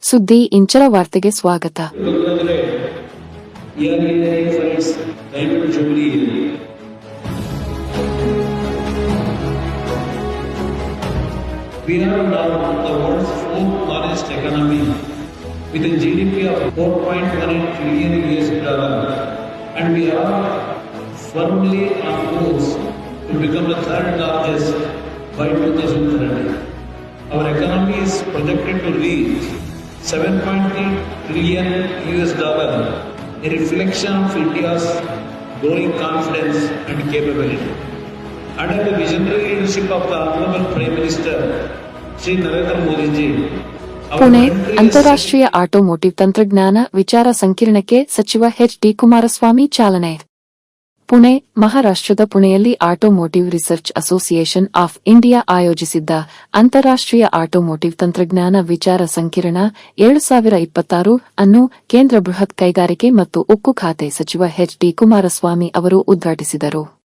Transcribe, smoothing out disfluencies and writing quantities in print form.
ಸುದ್ದಿ ಇಂಚರ ವಾರ್ತೆಗೆ ಸ್ವಾಗತ. We are now the world's fourth largest economy with a GDP of $4.18 trillion and we are firmly on course to become the third largest by 2030. Our economy is projected to reach $7.3 trillion, a reflection of India's growing confidence and capability. Under the visionary leadership of the Honorable Prime Minister Shri Narendra Modi ji, Pune ಅಂತಾರಾಷ್ಟ್ರೀಯ automotive ತಂತ್ರಜ್ಞಾನ ವಿಚಾರ ಸಂಕಿರಣಕ್ಕೆ ಸಚಿವ H D. Kumaraswamy ಚಾಲನೆ. ಪುಣೆ, ಮಹಾರಾಷ್ಟ್ರದ ಪುಣೆಯಲ್ಲಿ automotive research association of India ಆಯೋಜಿಸಿದ್ದ ಅಂತಾರಾಷ್ಟ್ರೀಯ automotive ತಂತ್ರಜ್ಞಾನ ವಿಚಾರ ಸಂಕಿರಣ 2026 ಅನ್ನು ಕೇಂದ್ರ ಬೃಹತ್ ಕೈಗಾರಿಕೆ ಮತ್ತು ಉಕ್ಕು ಖಾತೆ ಸಚಿವ ಎಚ್.ಡಿ. ಕುಮಾರಸ್ವಾಮಿ ಅವರು ಉದ್ಘಾಟಿಸಿದರು.